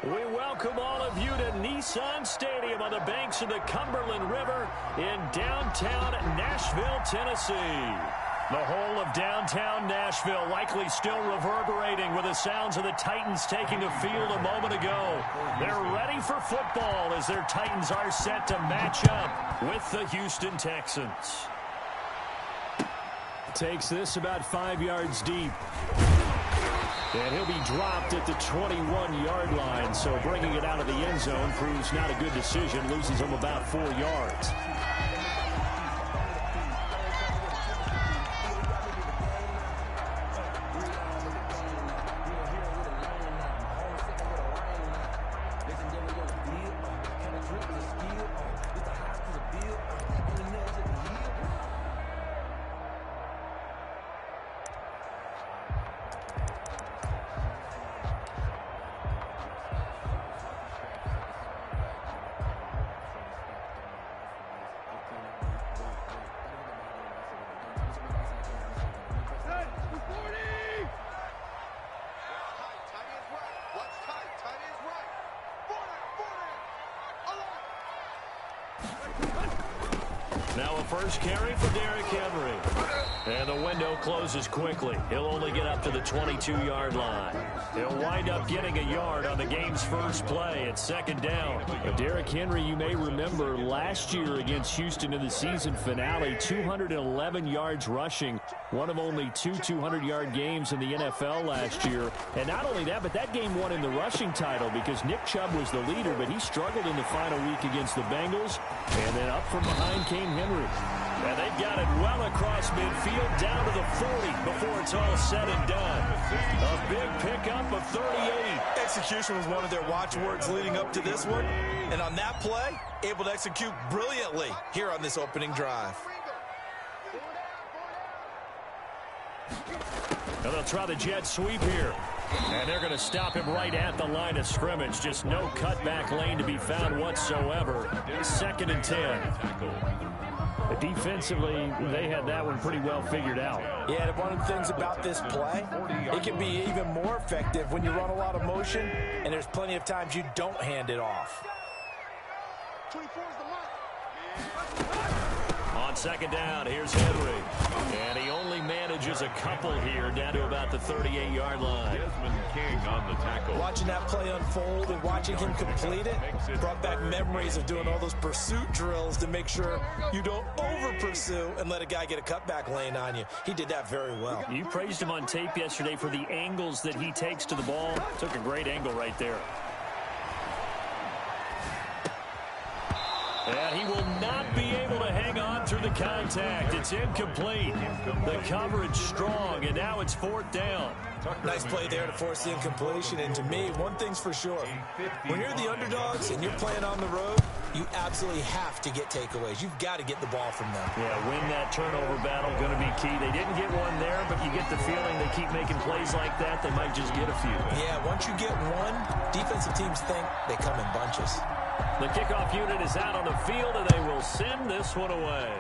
We welcome all of you to Nissan Stadium on the banks of the Cumberland River in downtown Nashville, Tennessee. The whole of downtown Nashville likely still reverberating with the sounds of the Titans taking the field a moment ago. They're ready for football as their Titans are set to match up with the Houston Texans. Takes this about 5 yards deep. And he'll be dropped at the 21-yard line, so bringing it out of the end zone proves not a good decision. Loses him about 4 yards. Now a first carry for Derrick Henry. And the window closes quickly. He'll only get up to the 22-yard line. He'll wind up getting a yard on the game's first play at second down. Derrick Henry, you may remember last year against Houston in the season finale, 211 yards rushing. One of only two 200-yard games in the NFL last year. And not only that, but that game won him the rushing title because Nick Chubb was the leader, but he struggled in the final week against the Bengals. And then up from behind came Henry. And they've got it well across midfield down to the 40 before it's all said and done. A big pickup of 38. Execution was one of their watchwords leading up to this one. And on that play, able to execute brilliantly here on this opening drive. And they'll try the jet sweep here. And they're going to stop him right at the line of scrimmage. Just no cutback lane to be found whatsoever. 2nd and 10. Defensively, they had that one pretty well figured out. Yeah, one of the things about this play, it can be even more effective when you run a lot of motion, and there's plenty of times you don't hand it off. On second down, here's Henry. And he only manages a couple here down to about the 38-yard line. King on the tackle. Watching that play unfold and watching him complete it brought back memories of doing all those pursuit drills to make sure you don't over-pursue and let a guy get a cutback lane on you. He did that very well. You praised him on tape yesterday for the angles that he takes to the ball. Took a great angle right there. And he will not be able to hang on through the contact. It's incomplete. The coverage strong, and now it's 4th down. Nice play there to force the incompletion. And to me, one thing's for sure. When you're the underdogs and you're playing on the road, you absolutely have to get takeaways. You've got to get the ball from them. Yeah, win that turnover battle, going to be key. They didn't get one there, but you get the feeling they keep making plays like that, they might just get a few. Yeah, once you get one, defensive teams think they come in bunches. The kickoff unit is out on the field, and they will send this one away.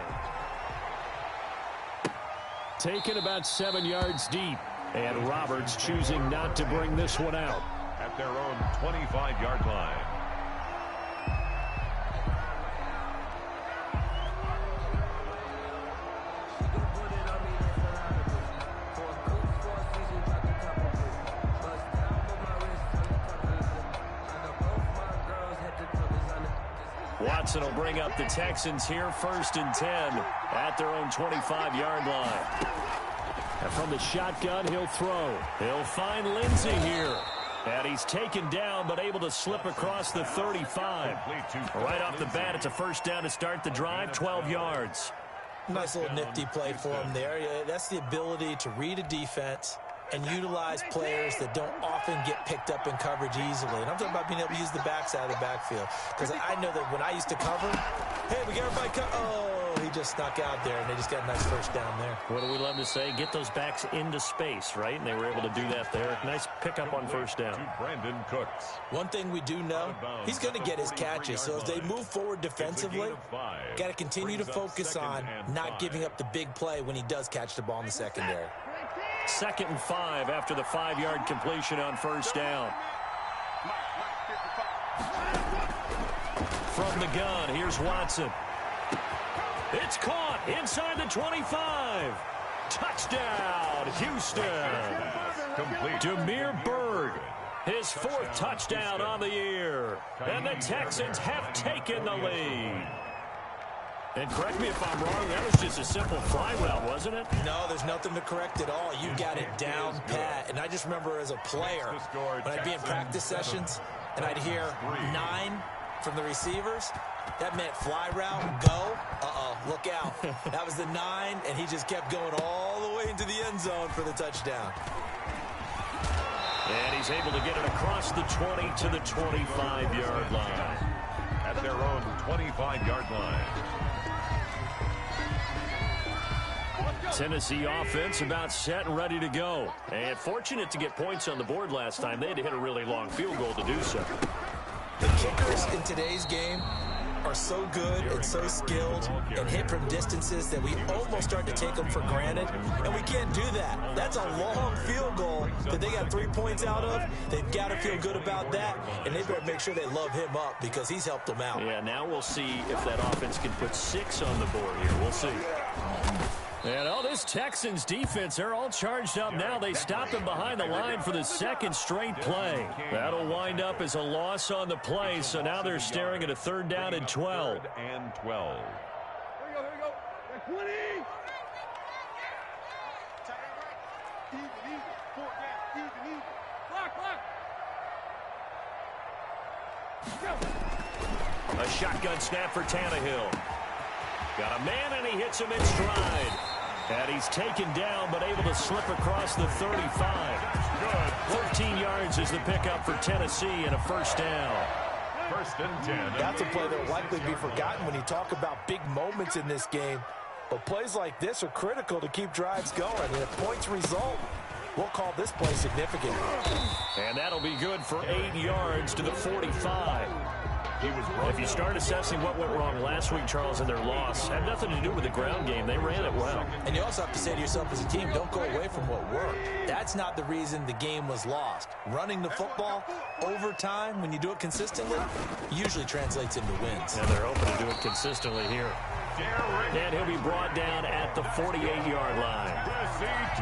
Taken about 7 yards deep, and Roberts choosing not to bring this one out. At their own 25-yard line. Watson will bring up the Texans here, 1st and 10 at their own 25-yard line. And from the shotgun, he'll throw. He'll find Lindsey here. And he's taken down, but able to slip across the 35. Right off the bat, it's a 1st down to start the drive, 12 yards. Nice little nifty play for him there. That's the ability to read a defense and utilize players that don't often get picked up in coverage easily. And I'm talking about being able to use the backside of the backfield. Because I know that when I used to cover, hey, we got everybody cover. Oh, he just snuck out there, and they just got a nice 1st down there. What do we love to say? Get those backs into space, right? And they were able to do that there. Nice pickup on 1st down. Brandon Cooks. One thing we do know, he's going to get his catches. So as they move forward defensively, got to continue to focus on not giving up the big play when he does catch the ball in the secondary. 2nd and 5 after the 5-yard completion on 1st down. From the gun, here's Watson. It's caught inside the 25. Touchdown, Houston. Complete. Demir Berg, his 4th touchdown on the year. And the Texans have taken the lead. And correct me if I'm wrong, that was just a simple fly route, wasn't it? No, there's nothing to correct at all. You got it down pat. And I just remember as a player, when I'd be in practice sessions, and I'd hear 9 from the receivers, that meant fly route, go. Look out. That was the 9, and he just kept going all the way into the end zone for the touchdown. And he's able to get it across the 20 to the 25-yard line. At their own 25-yard line. Tennessee offense about set and ready to go. And fortunate to get points on the board last time. They had to hit a really long field goal to do so. The kickers in today's game are so good and so skilled and hit from distances that we almost start to take them for granted, and we can't do that. That's a long field goal that they got 3 points out of. They've got to feel good about that, and they better make sure they love him up because he's helped them out. Yeah, now we'll see if that offense can put 6 on the board here. We'll see. And this Texans defense, they're all charged up now. They stopped them behind the line for the 2nd straight play. That'll wind up as a loss on the play, so now they're staring at a 3rd down and 12. And 12. Here we go. 20. Easy. 4 down. Easy. Block. A shotgun snap for Tannehill. Got a man, and he hits him in stride. And he's taken down, but able to slip across the 35. Good. 13 yards is the pickup for Tennessee and a 1st down. 1st and 10. That's a play that will likely be forgotten when you talk about big moments in this game. But plays like this are critical to keep drives going. And if points result, we'll call this play significant. And that'll be good for 8 yards to the 45. If you start assessing what went wrong last week, Charles, in their loss, had nothing to do with the ground game. They ran it well. And you also have to say to yourself as a team, don't go away from what worked. That's not the reason the game was lost. Running the football over time, when you do it consistently, usually translates into wins. And they're hoping to do it consistently here. And he'll be brought down at the 48-yard line.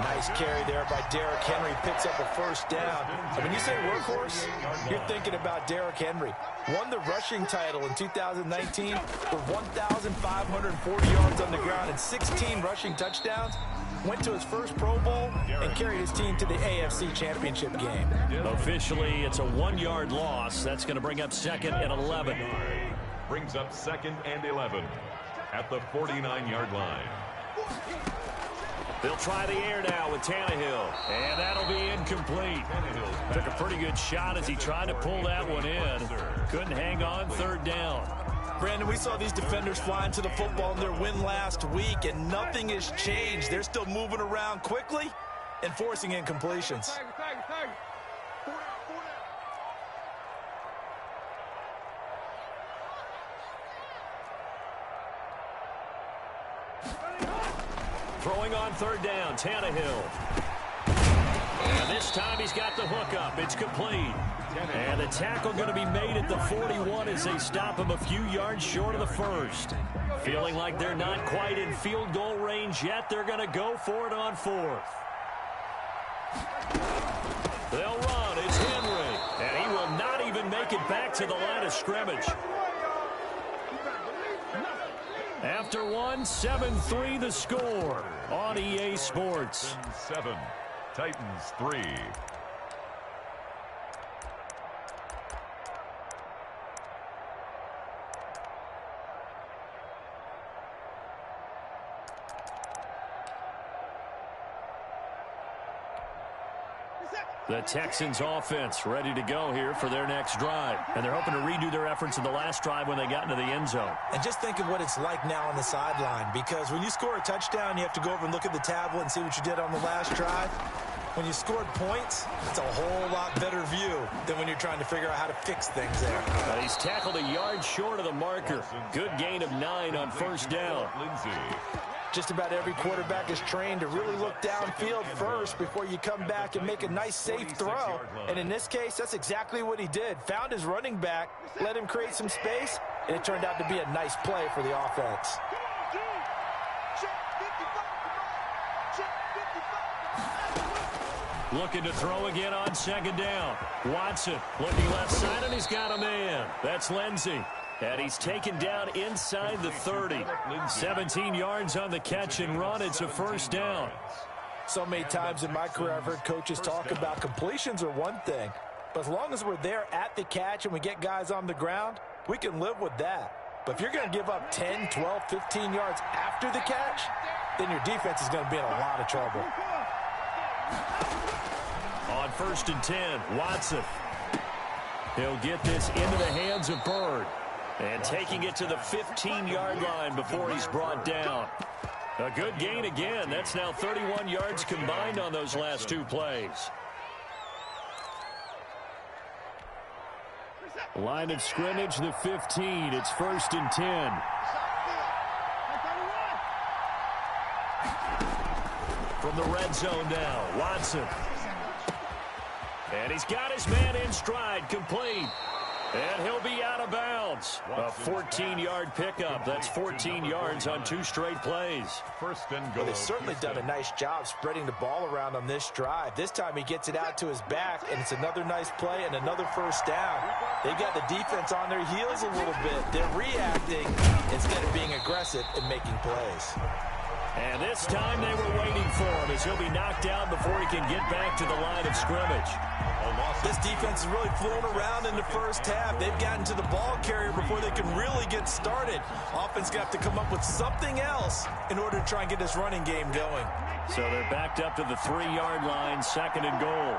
Nice carry there by Derrick Henry. Picks up a 1st down. And when you say workhorse, you're thinking about Derrick Henry. Won the rushing title in 2019 with 1,540 yards on the ground and 16 rushing touchdowns. Went to his first Pro Bowl and carried his team to the AFC Championship game. Officially, it's a 1-yard loss. That's going to bring up 2nd and 11. Brings up 2nd and 11 at the 49-yard line. They'll try the air now with Tannehill, and that'll be incomplete. Took a pretty good shot as he tried to pull that one in. Couldn't hang on 3rd down. Brandon, we saw these defenders flying to the football in their win last week, and nothing has changed. They're still moving around quickly and forcing incompletions. Throwing on 3rd down, Tannehill. And this time he's got the hook up. It's complete. And the tackle going to be made at the 41 as they stop him a few yards short of the 1st. Feeling like they're not quite in field goal range yet. They're going to go for it on 4th. They'll run. It's Henry. And he will not even make it back to the line of scrimmage. After one, 7-3 the score on EA Sports. 7, Titans 3. The Texans offense ready to go here for their next drive. And they're hoping to redo their efforts in the last drive when they got into the end zone. And just think of what it's like now on the sideline, because when you score a touchdown, you have to go over and look at the tablet and see what you did on the last drive. When you scored points, it's a whole lot better view than when you're trying to figure out how to fix things there. He's tackled a yard short of the marker. Good gain of 9 on 1st down. Just about every quarterback is trained to really look downfield first before you come back and make a nice, safe throw. And in this case, that's exactly what he did. Found his running back, let him create some space, and it turned out to be a nice play for the offense. Looking to throw again on second down. Watson looking left side, and he's got a man. That's Lindsey. And he's taken down inside the 30. 17 yards on the catch and run. It's a first down. So many times in my career I've heard coaches talk about completions are one thing. But as long as we're there at the catch and we get guys on the ground, we can live with that. But if you're going to give up 10, 12, 15 yards after the catch, then your defense is going to be in a lot of trouble. On 1st and 10, Watson. He'll get this into the hands of Bird. And taking it to the 15-yard line before he's brought down. A good gain again. That's now 31 yards combined on those last two plays. Line of scrimmage, the 15. It's 1st and 10. From the red zone now, Watson. And he's got his man in stride, complete. And he'll be out of bounds. A 14-yard pickup. That's 14 yards on 2 straight plays. First and goal. Well, they've certainly done a nice job spreading the ball around on this drive. This time he gets it out to his back, and it's another nice play and another first down. They got the defense on their heels a little bit. They're reacting instead of being aggressive and making plays. And this time they were waiting for him as he'll be knocked down before he can get back to the line of scrimmage. This defense is really flown around in the first half. They've gotten to the ball carrier before they can really get started. Offense got to come up with something else in order to try and get this running game going. So they're backed up to the 3-yard line, 2nd and goal.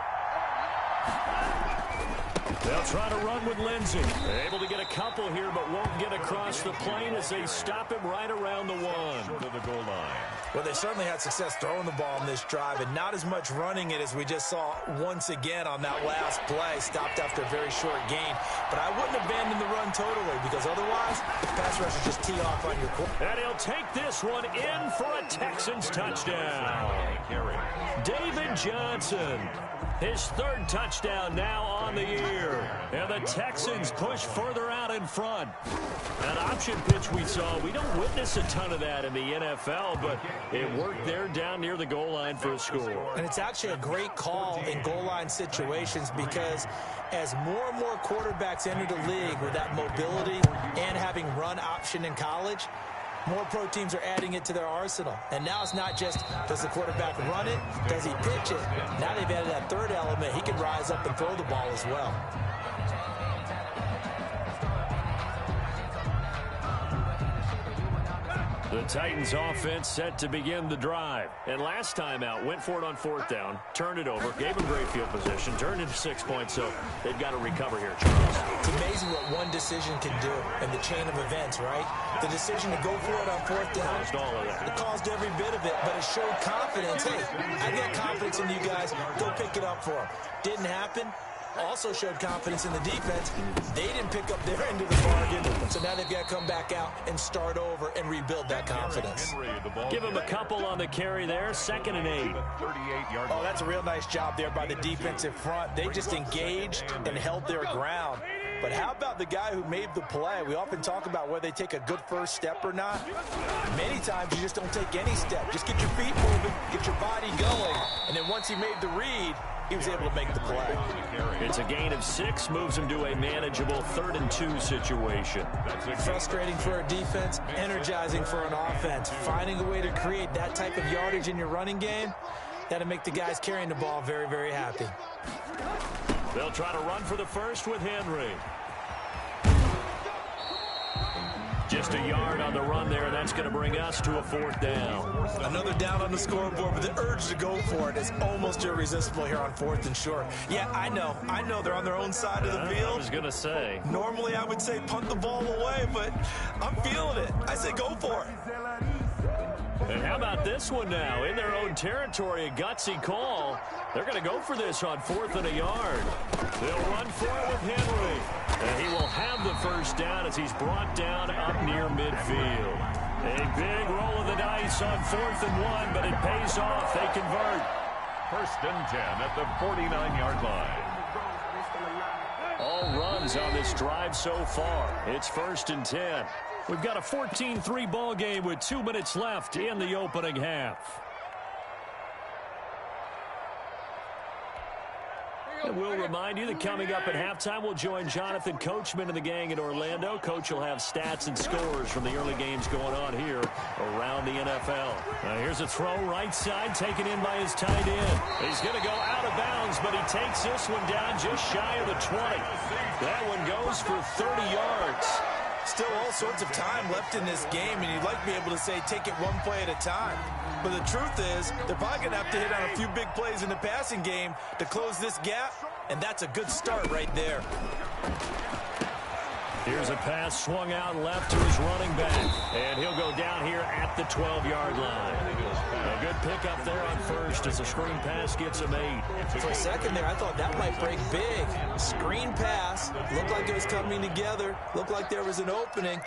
They'll try to run with Lindsey. They're able to get a couple here, but won't get across the plane as they stop him right around the 1. Short of the goal line. Well, they certainly had success throwing the ball in this drive, and not as much running it as we just saw once again on that last play. Stopped after a very short gain. But I wouldn't abandon the run totally, because otherwise, pass rush will just tee off on your quarterback. And he'll take this one in for a Texans touchdown. David Johnson. His 3rd touchdown now on the year. And the Texans push further out in front. An option pitch we saw. We don't witness a ton of that in the NFL, but it worked there down near the goal line for a score. And it's actually a great call in goal line situations because as more and more quarterbacks enter the league with that mobility and having run option in college, more pro teams are adding it to their arsenal. And now it's not just, does the quarterback run it? Does he pitch it? Now they've added that 3rd element. He can rise up and throw the ball as well. The Titans offense set to begin the drive. And last time out, went for it on 4th down, turned it over, gave them great field position, turned into 6 points, so they've got to recover here, Charles. It's amazing what one decision can do in the chain of events, right? The decision to go for it on 4th down. Caused all of that. It caused every bit of it, but it showed confidence. Hey, I got confidence in you guys. Go pick it up for them. Didn't happen. Also showed confidence in the defense. They didn't pick up their end of the bargain, so now they've got to come back out and start over and rebuild that confidence. Give him a couple on the carry there, 2nd and 8. Oh, that's a real nice job there by the defensive front. They just engaged and held their ground. But how about the guy who made the play? We often talk about whether they take a good first step or not. Many times you just don't take any step. Just get your feet moving, get your body going, and then once he made the read, he was able to make the play. It's a gain of 6, moves him to a manageable 3rd and 2 situation. Frustrating for a defense, energizing for an offense. Finding a way to create that type of yardage in your running game, that'll make the guys carrying the ball very, very happy. They'll try to run for the first with Henry. Just a yard on the run there. That's going to bring us to a 4th down. Another down on the scoreboard, but the urge to go for it is almost irresistible here on 4th and short. Yeah, I know they're on their own side of the field. I was going to say. Normally I would say punt the ball away, but I'm feeling it. I say go for it. And how about this one now? In their own territory, a gutsy call. They're going to go for this on 4th and a yard. They'll run for it with Henry. And he will have the first down as he's brought down up near midfield. A big roll of the dice on 4th and 1, but it pays off. They convert. 1st and 10 at the 49-yard line. All runs on this drive so far. It's 1st and 10. We've got a 14-3 ball game with 2 minutes left in the opening half. And we'll remind you that coming up at halftime, we'll join Jonathan Coachman and the gang in Orlando. Coach will have stats and scores from the early games going on here around the NFL. Now here's a throw right side taken in by his tight end. He's going to go out of bounds, but he takes this one down just shy of the 20. That one goes for 30 yards. Still all sorts of time left in this game, and you'd like to be able to say take it one play at a time. But the truth is, they're probably going to have to hit on a few big plays in the passing game to close this gap, and that's a good start right there. Here's a pass swung out left to his running back, and he'll go down here at the 12-yard line. A good pickup there on first as the screen pass gets him 8. For a second there, I thought that might break big. Screen pass, looked like it was coming together, looked like there was an opening.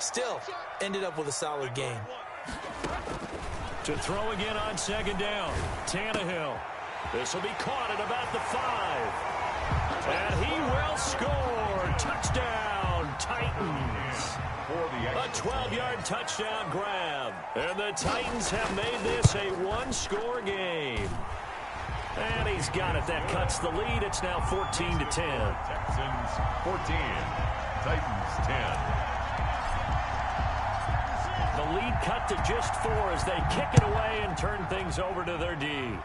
Still, ended up with a solid game. To throw again on 2nd down, Tannehill. This will be caught at about the 5. And he will score. Touchdown, Titans. A 12-yard touchdown grab. And the Titans have made this a one-score game. And he's got it. That cuts the lead. It's now 14-10. Texans 14, Titans 10. The lead cut to just 4 as they kick it away and turn things over to their D.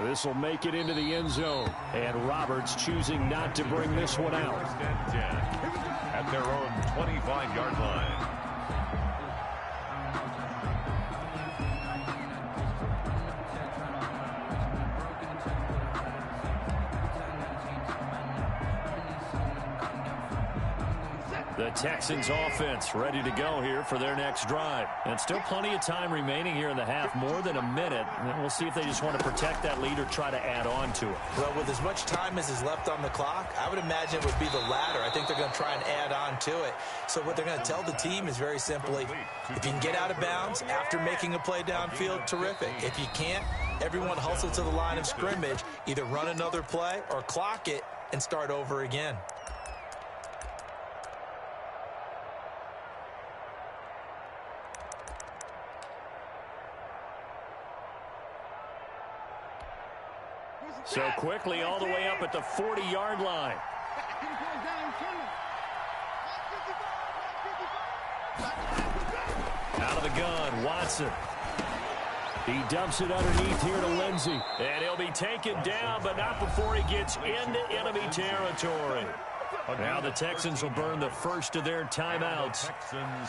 This will make it into the end zone. And Roberts choosing not to bring this one out. 1st and 10 at their own 25-yard line. The Texans offense ready to go here for their next drive. And still plenty of time remaining here in the half, more than a minute. And we'll see if they just want to protect that lead or try to add on to it. Well, with as much time as is left on the clock, I would imagine it would be the latter. I think they're going to try and add on to it. So what they're going to tell the team is very simply, if you can get out of bounds after making a play downfield, terrific. If you can't, everyone hustle to the line of scrimmage, either run another play or clock it and start over again. So quickly all the way up at the 40-yard line. Out of the gun, Watson. He dumps it underneath here to Lindsey. And he'll be taken down, but not before he gets into enemy territory. Now the Texans will burn the first of their timeouts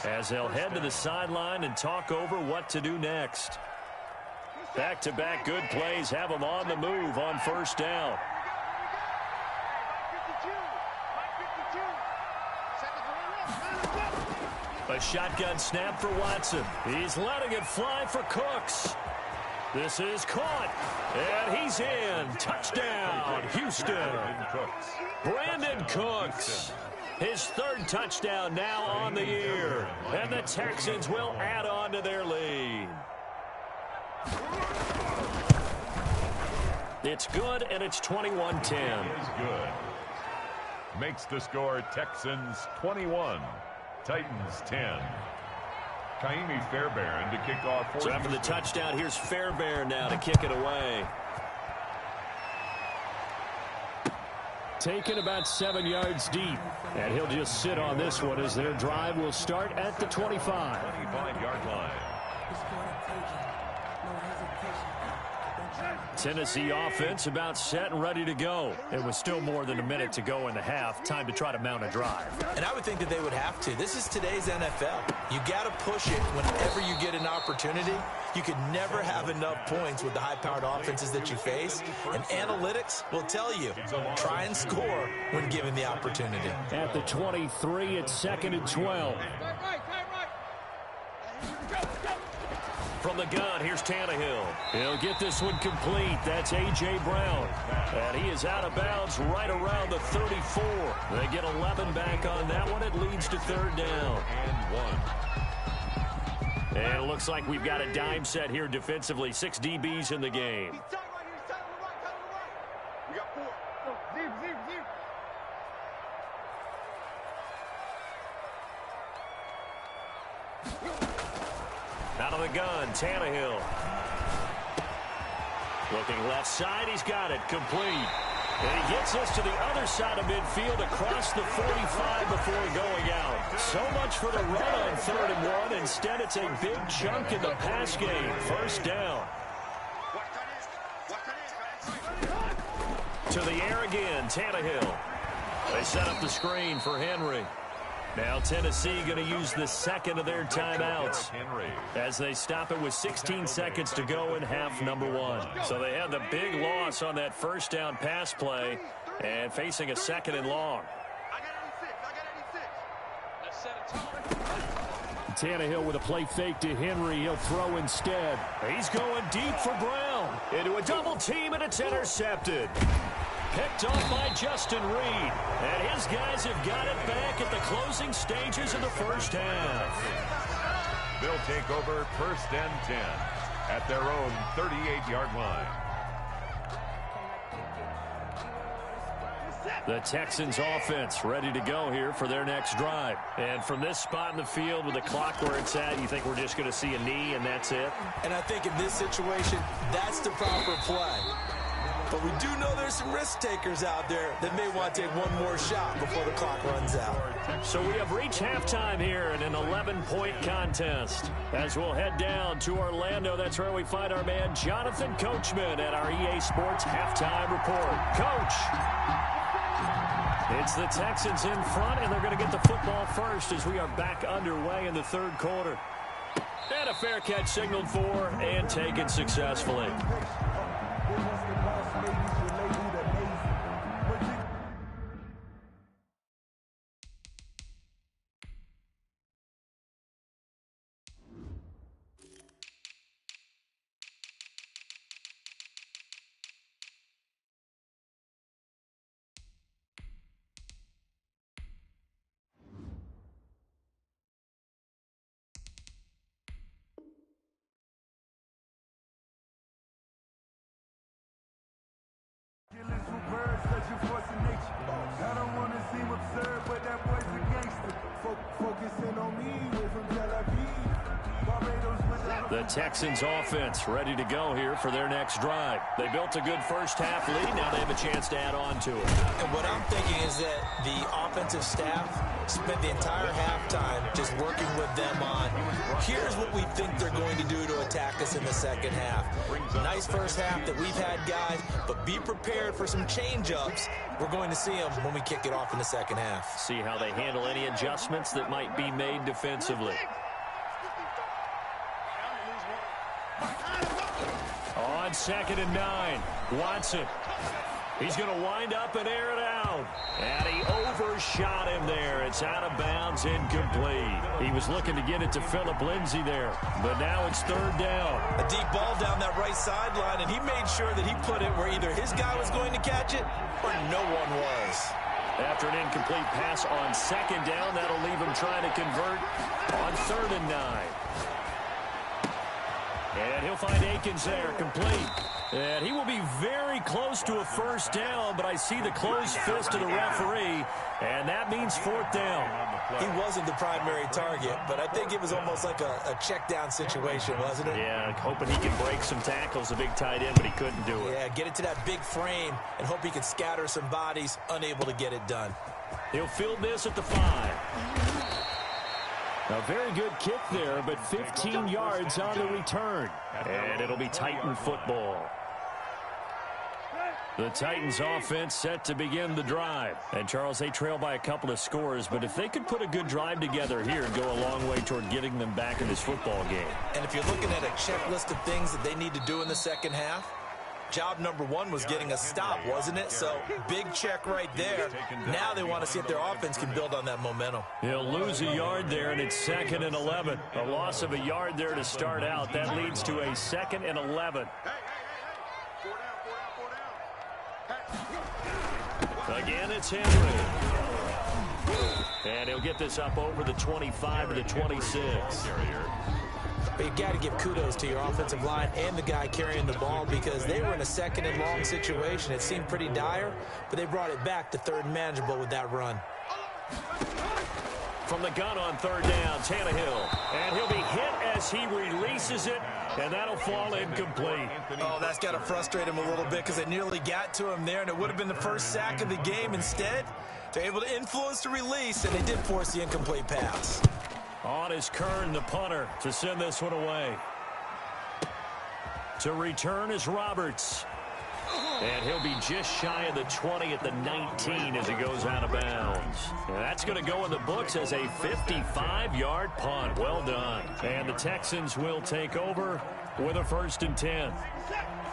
as they'll head to the sideline and talk over what to do next. Back-to-back good plays have them on the move on 1st down. A shotgun snap for Watson. He's letting it fly for Cooks. This is caught, and he's in. Touchdown, Houston. Brandon Cooks. His 3rd touchdown now on the year. And the Texans will add on to their lead. It's good, and it's 21-10. Is good. Makes the score Texans 21, Titans 10. Kaimi Fairbairn to kick off. So after the touchdown, here's Fairbairn now to kick it away. Taken about 7 yards deep. And he'll just sit on this one as their drive will start at the 25. 25-yard line. Tennessee offense about set and ready to go. It was still more than a minute to go in the half. Time to try to mount a drive. And I would think that they would have to. This is today's NFL. You got to push it whenever you get an opportunity. You could never have enough points with the high-powered offenses that you face. And analytics will tell you, try and score when given the opportunity. At the 23, it's 2nd and 12. from the gun. Here's Tannehill. He'll get this one complete. That's A.J. Brown. And he is out of bounds right around the 34. They get 11 back on that one. It leads to third down. And 1. And it looks like we've got a dime set here defensively. 6 DBs in the game. He's tight right here. He's tight on the right. Tight on the right. We got 4. Go. Zero. Out of the gun, Tannehill. Looking left side, he's got it, complete. And he gets us to the other side of midfield across the 45 before going out. So much for the run on 3rd and 1. Instead, it's a big chunk in the pass game. First down. To the air again, Tannehill. They set up the screen for Henry. Now Tennessee going to use the second of their timeouts as they stop it with 16 seconds to go in half number 1. So they had the big loss on that first down pass play and facing a 2nd and long. I got 86. Tannehill with a play fake to Henry. He'll throw instead. He's going deep for Brown. Into a double team, and it's intercepted. Picked off by Justin Reed. And his guys have got it back at the closing stages of the first half. They'll take over 1st and 10 at their own 38-yard line. The Texans offense ready to go here for their next drive. And from this spot in the field with the clock where it's at, you think we're just going to see a knee and that's it? And I think in this situation, that's the proper play. But we do know there's some risk takers out there that may want to take one more shot before the clock runs out. So we have reached halftime here in an 11-point contest. As we'll head down to Orlando, that's where we find our man Jonathan Coachman at our EA Sports Halftime Report. Coach, it's the Texans in front, and they're going to get the football first as we are back underway in the 3rd quarter. And a fair catch signaled for and taken successfully. I don't want to seem absurd, but that boy's a gangster. Focusing on me, way from Tel Aviv. The Texans offense ready to go here for their next drive. They built a good first half lead. Now they have a chance to add on to it. And what I'm thinking is that the offensive staff spent the entire halftime just working with them on, here's what we think they're going to do to attack us in the second half. Nice first half that we've had, guys, but be prepared for some change-ups. We're going to see them when we kick it off in the second half. See how they handle any adjustments that might be made defensively. On 2nd and 9, Watson. He's going to wind up and air it out. And he overshot him there. It's out of bounds, incomplete. He was looking to get it to Phillip Lindsay there. But now it's 3rd down. A deep ball down that right sideline, and he made sure that he put it where either his guy was going to catch it or no one was. After an incomplete pass on 2nd down, that'll leave him trying to convert on 3rd and 9. And he'll find Akins there, complete. And he will be very close to a first down, but I see the closed fist of the referee, and that means 4th down. He wasn't the primary target, but I think it was almost like a check down situation, wasn't it? Yeah, hoping he can break some tackles, a big tight end, but he couldn't do it. Yeah, get it to that big frame and hope he can scatter some bodies, unable to get it done. He'll field this at the 5. A very good kick there, but 15 yards on the return. And it'll be Titan football. The Titans offense set to begin the drive. And, Charles, they trail by a couple of scores, but if they could put a good drive together here and go a long way toward getting them back in this football game. And if you're looking at a checklist of things that they need to do in the second half, Job number one was getting a stop, wasn't it? So big check right there. Now they want to see if their offense can build on that momentum. He'll lose a yard there, and it's 2nd and 11. A loss of a yard there to start out. That leads to a 2nd and 11. Again, it's Henry. And he'll get this up over the 25 to the 26. But you got to give kudos to your offensive line and the guy carrying the ball, because they were in a 2nd and long situation. It seemed pretty dire, but they brought it back to 3rd and manageable with that run. From the gun on 3rd down, Tannehill. And he'll be hit as he releases it, and that'll fall incomplete. Oh, that's got to frustrate him a little bit, because they nearly got to him there, and it would have been the first sack of the game. Instead, they're able to influence the release, and they did force the incomplete pass. On is Kern, the punter, to send this one away. To return is Roberts. And he'll be just shy of the 20 at the 19 as he goes out of bounds. And that's going to go in the books as a 55-yard punt. Well done. And the Texans will take over with a 1st and 10.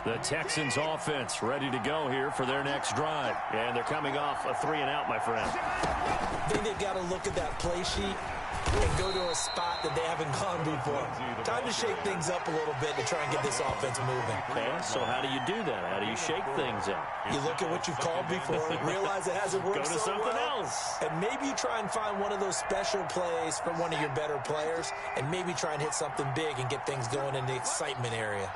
The Texans offense ready to go here for their next drive. And they're coming off a 3-and-out, my friend. I think they've got to look at that play sheet and go to a spot that they haven't gone before. Time to shake things up a little bit to try and get this offense moving. Okay, so how do you do that? How do you shake things up? You look at what you've called before, realize it hasn't worked Go to so something well, else. and maybe you try and find one of those special plays from one of your better players, and maybe try and hit something big and get things going in the excitement area.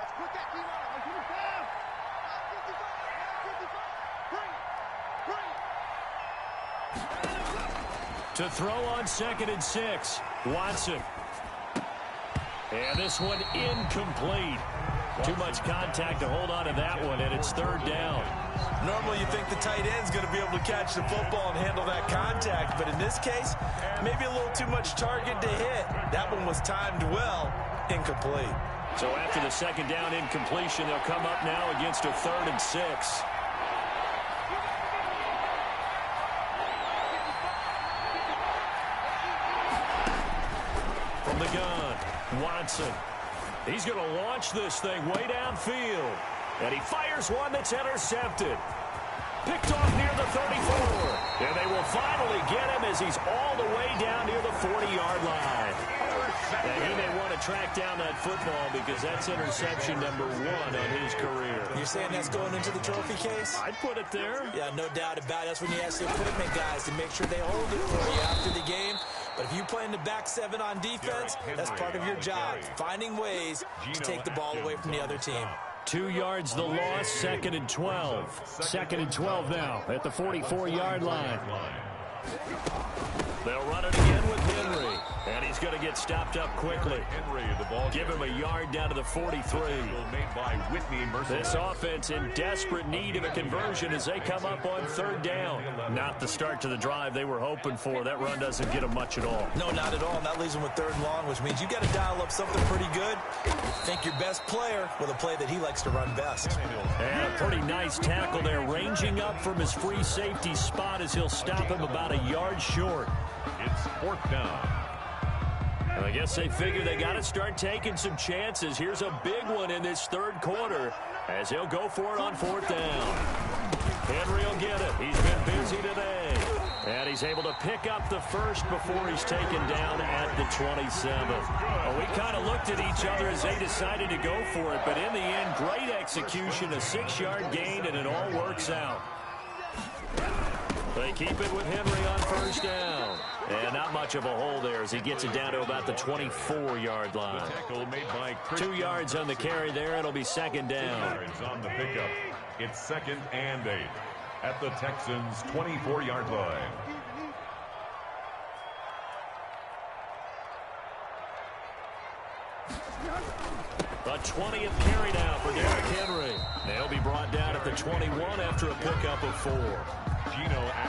To throw on 2nd and 6, Watson. And this one incomplete. Too much contact to hold on to that one, and it's 3rd down. Normally you think the tight end's going to be able to catch the football and handle that contact, but in this case, maybe a little too much target to hit. That one was timed well, incomplete. So after the 2nd down incompletion, they'll come up now against a 3rd and 6. From the gun, Watson. He's going to launch this thing way downfield. And he fires one that's intercepted. Picked off near the 34. And they will finally get him as he's all the way down near the 40-yard line. And he may want to track down that football because that's interception number 1 on his career. You're saying that's going into the trophy case? I'd put it there. Yeah, no doubt about it. That's when you ask the equipment guys to make sure they hold it for you after the game. But if you play in the back 7 on defense, that's part of your job, finding ways to take the ball away from the other team. 2 yards the loss, 2nd and 12. 2nd and 12 now at the 44-yard line. They'll run it again with Henry. And he's going to get stopped up quickly. Give him a yard down to the 43. This offense in desperate need of a conversion as they come up on 3rd down. Not the start to the drive they were hoping for. That run doesn't get them much at all. No, not at all. And that leaves them with 3rd and long, which means you got to dial up something pretty good. Think your best player with a play that he likes to run best. And a pretty nice tackle there, ranging up from his free safety spot as he'll stop him about a yard short. It's 4th down. And I guess they figure they got to start taking some chances. Here's a big one in this 3rd quarter as he'll go for it on 4th down. Henry will get it. He's been busy today. And he's able to pick up the first before he's taken down at the 27. Well, we kind of looked at each other as they decided to go for it. But in the end, great execution, a 6-yard gain, and it all works out. They keep it with Henry on 1st down. And not much of a hole there as he gets it down to about the 24-yard line. 2 yards on the carry there. It'll be 2nd down. On the pickup, it's 2nd and 8 at the Texans' 24-yard line. The 20th carry now for Derrick Henry. They'll be brought down at the 21 after a pickup of 4.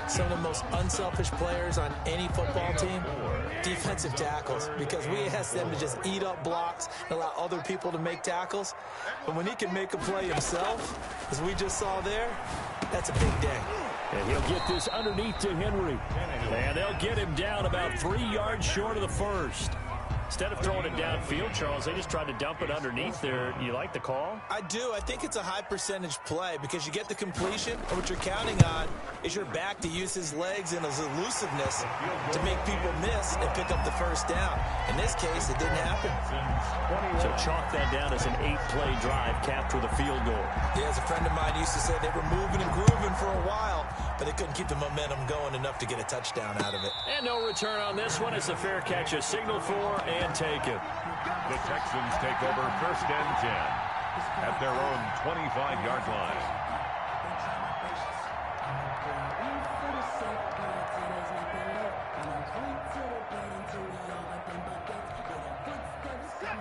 Some of the most unselfish players on any football team, defensive tackles, because we ask them to just eat up blocks and allow other people to make tackles. But when he can make a play himself, as we just saw there, that's a big day. And he'll get this underneath to Henry. And they'll get him down about 3 yards short of the first. Instead of throwing it downfield, Charles, they just tried to dump it underneath there. You like the call? I do. I think it's a high percentage play because you get the completion, and what you're counting on is your back to use his legs and his elusiveness to make people miss and pick up the first down. In this case, it didn't happen. So chalk that down as an 8-play drive capped with a field goal. Yeah, as a friend of mine used to say, they were moving and grooving for a while, but they couldn't keep the momentum going enough to get a touchdown out of it. And no return on this one as the fair catch is signaled for and taken. The Texans take over 1st and 10 at their own 25-yard line.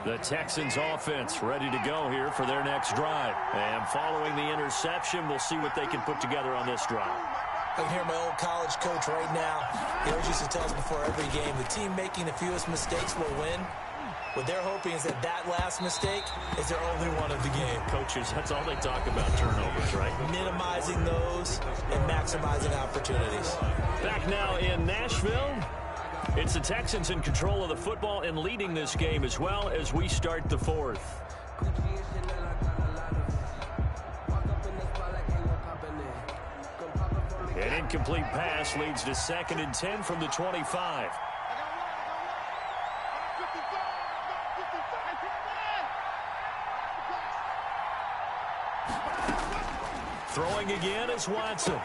The Texans offense ready to go here for their next drive. And following the interception, we'll see what they can put together on this drive. I can hear my old college coach right now. He always used to tell us before every game, the team making the fewest mistakes will win. What they're hoping is that that last mistake is their only one of the game. Coaches, that's all they talk about, turnovers, right? Minimizing those and maximizing opportunities. Back now in Nashville. It's the Texans in control of the football and leading this game as well as we start the fourth. An incomplete pass leads to 2nd and 10 from the 25. Throwing again is Watson.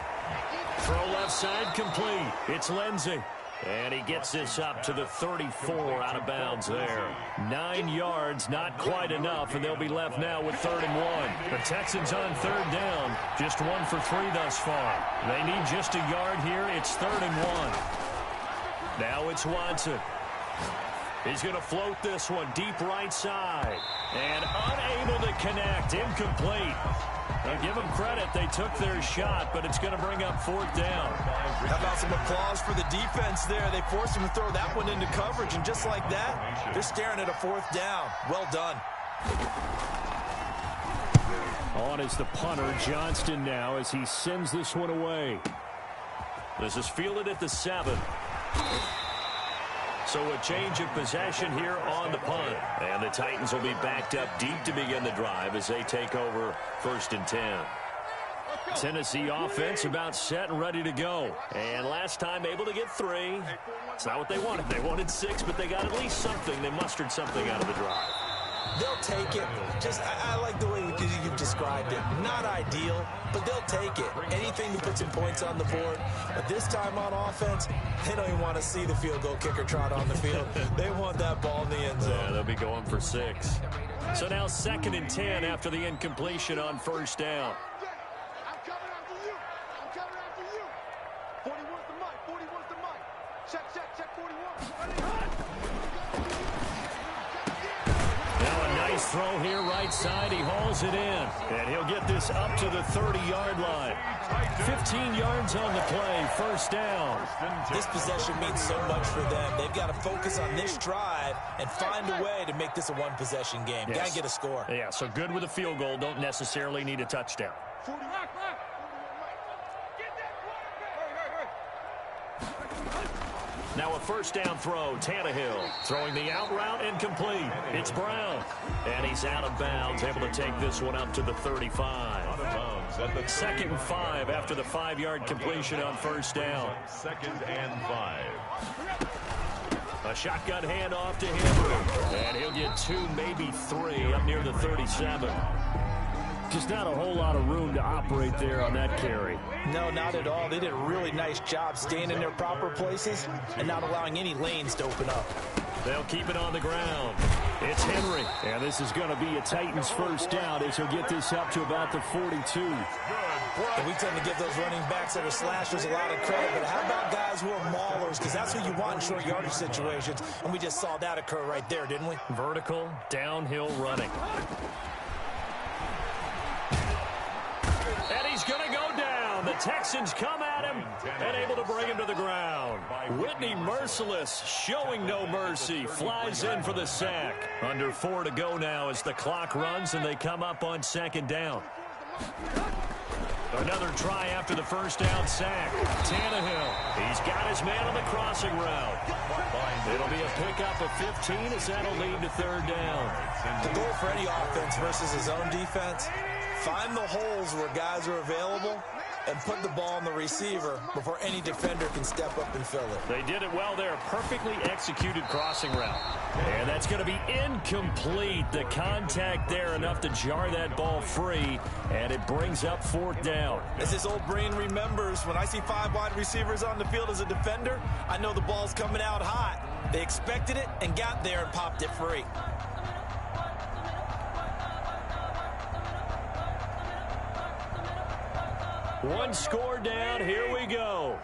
Throw left side complete. It's Lindsey. And he gets this up to the 34 out of bounds there. 9 yards, not quite enough, and they'll be left now with 3rd and 1. The Texans on 3rd down, just 1 for 3 thus far. They need just a yard here. It's 3rd and 1. Now it's Watson. He's going to float this one deep right side. And unable to connect, incomplete. Now give them credit, they took their shot, but it's going to bring up 4th down. How about some applause for the defense there? They forced him to throw that one into coverage, and just like that, they're staring at a 4th down. Well done. On is the punter, Johnston now, as he sends this one away. This is fielded at the 7. So a change of possession here on the punt. And the Titans will be backed up deep to begin the drive as they take over 1st and 10. Tennessee offense about set and ready to go. And last time able to get 3. It's not what they wanted. They wanted 6, but they got at least something. They mustered something out of the drive. They'll take it. I like the way you've described it. Not ideal, but they'll take it. Anything to put some points on the board. But this time on offense, they don't even want to see the field goal kicker trot on the field. They want that ball in the end zone. Yeah, they'll be going for 6. So now 2nd and 10 after the incompletion on 1st down. I'm coming after you. I'm coming after you. 40 wants the mic. 40 wants the mic. Check 41. Now a nice throw here right side. He hauls it in. And he'll get this up to the 30-yard line. 15 yards on the play. 1st down. This possession means so much for them. They've got to focus on this drive and find a way to make this a one-possession game. Yes. Got to get a score. Yeah, so good with a field goal. Don't necessarily need a touchdown. Now a 1st down throw. Tannehill throwing the out route incomplete. It's Brown. And he's out of bounds. Able to take this one up to the 35. 2nd and 5 after the 5-yard completion on 1st down. 2nd and 5. A shotgun handoff to Henry. And he'll get 2, maybe 3 up near the 37. Just not a whole lot of room to operate there on that carry. No, not at all. They did a really nice job staying in their proper places and not allowing any lanes to open up. They'll keep it on the ground. It's Henry. And this is going to be a Titans 1st down as he'll get this up to about the 42. And we tend to give those running backs that are slashers a lot of credit, but how about guys who are maulers? Because that's who you want in short yardage situations. And we just saw that occur right there, didn't we? Vertical, downhill running. And he's going to go down. The Texans come at him and able to bring him to the ground. Whitney Merciless showing no mercy. Flies in for the sack. Under 4 to go now as the clock runs and they come up on 2nd down. Another try after the first down sack. Tannehill, he's got his man on the crossing route. It'll be a pickup of 15 as that'll lead to third down. The goal for any offense versus his own defense, find the holes where guys are available and put the ball on the receiver before any defender can step up and fill it. They did it well there. Perfectly executed crossing route. And that's going to be incomplete. The contact there enough to jar that ball free, and it brings up fourth down. As his old brain remembers, when I see 5 wide receivers on the field as a defender, I know the ball's coming out hot. They expected it and got there and popped it free. One score down. Here we go.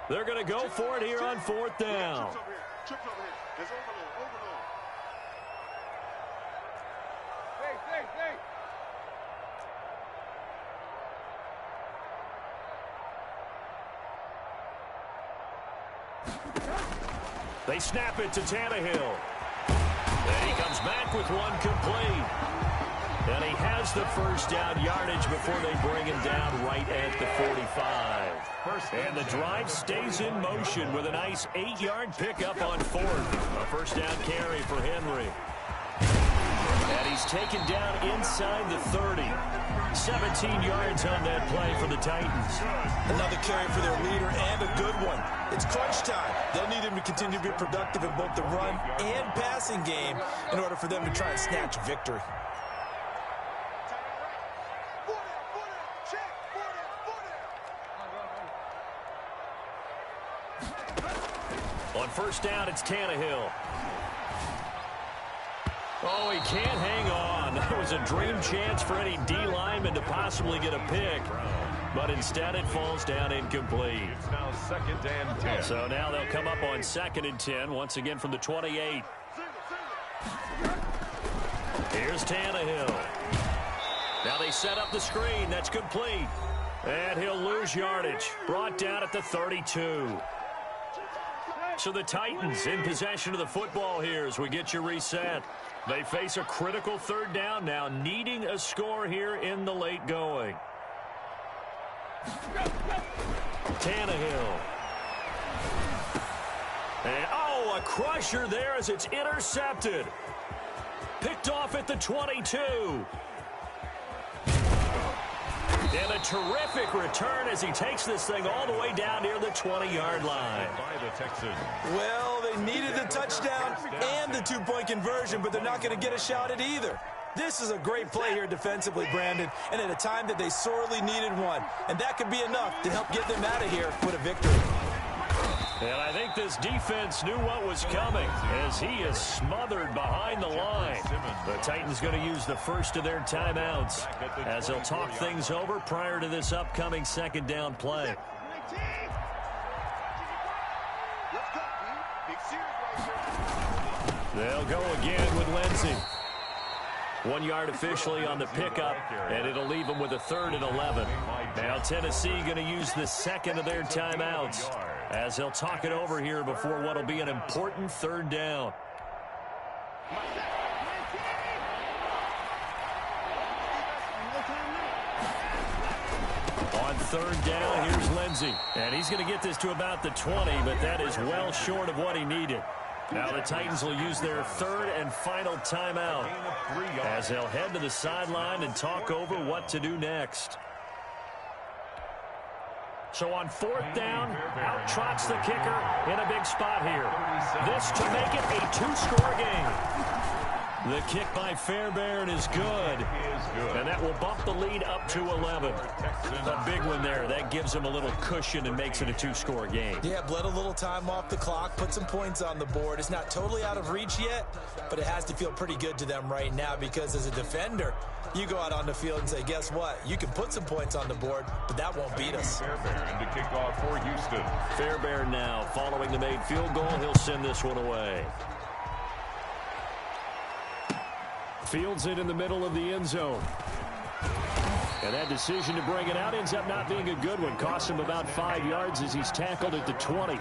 They're going to go for it here on fourth down. Trips over here. There's overload. They snap it to Tannehill. And he comes back with one complete. And he has the first down yardage before they bring him down right at the 45. And the drive stays in motion with a nice 8-yard pickup on fourth. A first down carry for Henry. And he's taken down inside the 30. 17 yards on that play for the Titans. Another carry for their leader and a good one. It's crunch time. They'll need him to continue to be productive in both the run and passing game in order for them to try and snatch victory. On first down, it's Tannehill. Oh, he can't hang on. That was a dream chance for any D lineman to possibly get a pick. But instead, it falls down incomplete. It's now 2nd and 10. So now they'll come up on 2nd and 10, once again from the 28. Here's Tannehill. Now they set up the screen. That's complete. And he'll lose yardage. Brought down at the 32. So the Titans in possession of the football here as we get you reset. They face a critical third down now, needing a score here in the late going. Tannehill. And, oh, a crusher there as it's intercepted. Picked off at the 22. And a terrific return as he takes this thing all the way down near the 20-yard line. By the Texans. Well, they needed the touchdown and the 2-point conversion, but they're not going to get a shot at either. This is a great play here defensively, Brandon, and at a time that they sorely needed one. And that could be enough to help get them out of here with a victory. And I think this defense knew what was coming as he is smothered behind the line. The Titans going to use the first of their timeouts as they'll talk things over prior to this upcoming second down play. They'll go again with Lindsey. 1 yard officially on the pickup, and it'll leave them with a 3rd and 11. Now Tennessee going to use the second of their timeouts as they'll talk it over here before what will be an important third down. On third down, here's Lindsey. And he's going to get this to about the 20, but that is well short of what he needed. Now the Titans will use their 3rd and final timeout as they'll head to the sideline and talk over what to do next. So on 4th down, out trots the kicker in a big spot here. This to make it a 2-score game. The kick by Fairbairn is good. And that will bump the lead up to 11. A big one there. That gives them a little cushion and makes it a 2-score game. Yeah, bled a little time off the clock, put some points on the board. It's not totally out of reach yet, but it has to feel pretty good to them right now because as a defender, you go out on the field and say, guess what? You can put some points on the board, but that won't beat us. Fairbairn to kick off for Houston. Fairbairn now following the made field goal. He'll send this one away. Fields it in the middle of the end zone. And that decision to bring it out ends up not being a good one. Costs him about 5 yards as he's tackled at the 20.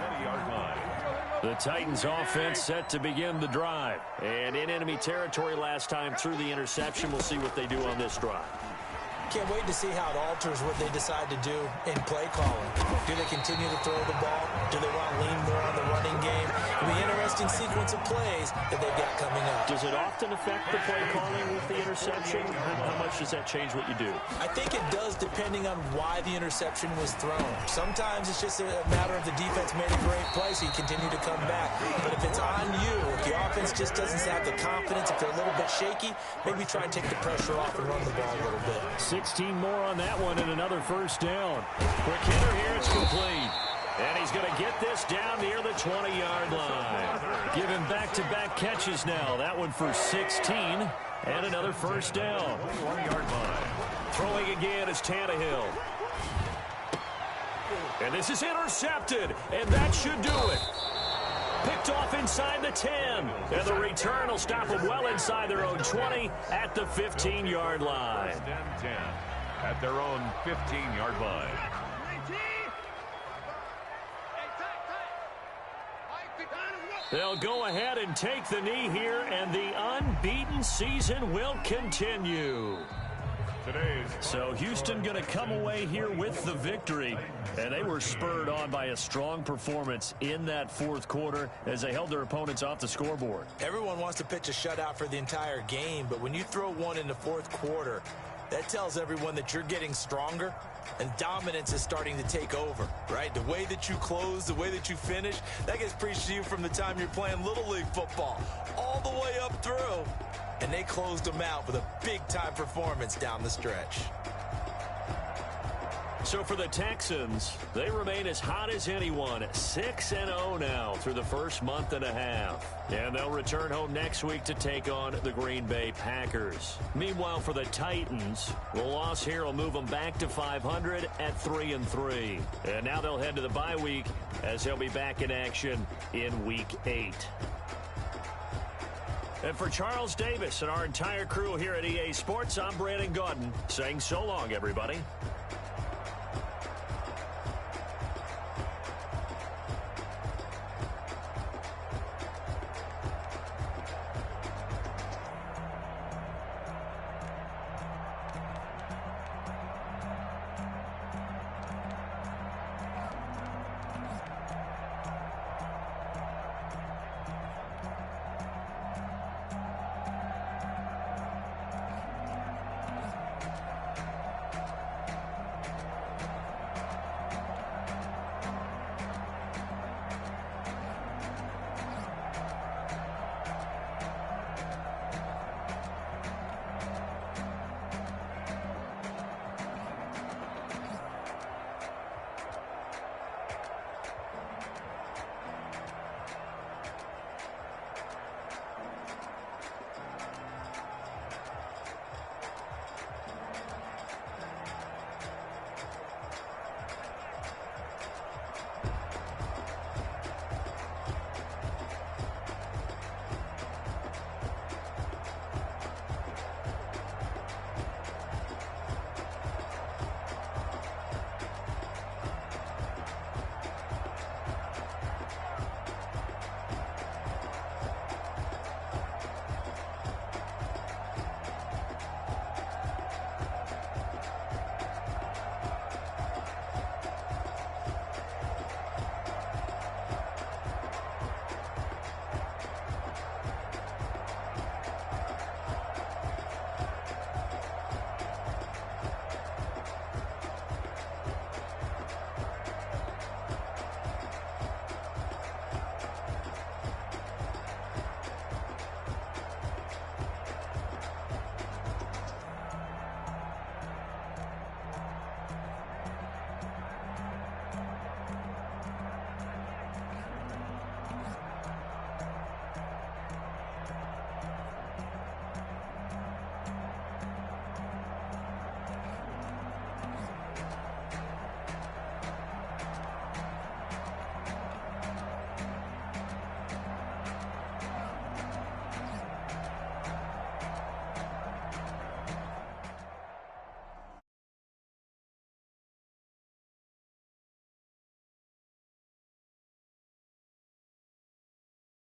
The Titans offense set to begin the drive. And in enemy territory last time through the interception. We'll see what they do on this drive. can't wait to see how it alters what they decide to do in play calling. Do they continue to throw the ball? Do they want to lean more on the running game? It'll be an interesting sequence of plays that they've got coming up. Does it often affect the play calling with the interception? How much does that change what you do? I think it does depending on why the interception was thrown. Sometimes it's just a matter of the defense made a great play, so you continue to come back. But if it's on you, if the offense just doesn't have the confidence, if they're a little bit shaky, maybe try and take the pressure off and run the ball a little bit. 16 more on that one and another first down. Quick hitter here, it's complete. And he's going to get this down near the 20-yard line. Give him back-to-back catches now. That one for 16 and another first down. 20-yard line. Throwing again is Tannehill. And this is intercepted, and that should do it. Picked off inside the 10. And the return will stop them well inside their own 20 at the 15-yard line. First and 10 at their own 15-yard line. They'll go ahead and take the knee here, and the unbeaten season will continue. So Houston going to come away here with the victory, and they were spurred on by a strong performance in that fourth quarter as they held their opponents off the scoreboard. Everyone wants to pitch a shutout for the entire game, but when you throw one in the fourth quarter, that tells everyone that you're getting stronger and dominance is starting to take over, right? The way that you close, the way that you finish, that gets preached to you from the time you're playing Little League football all the way up through. And they closed them out with a big-time performance down the stretch. So for the Texans, they remain as hot as anyone, 6-0 now through the first month and a half. And they'll return home next week to take on the Green Bay Packers. Meanwhile, for the Titans, the loss here will move them back to 500 at 3-3. And now they'll head to the bye week as they'll be back in action in Week 8. And for Charles Davis and our entire crew here at EA Sports, I'm Brandon Gaudin saying so long, everybody.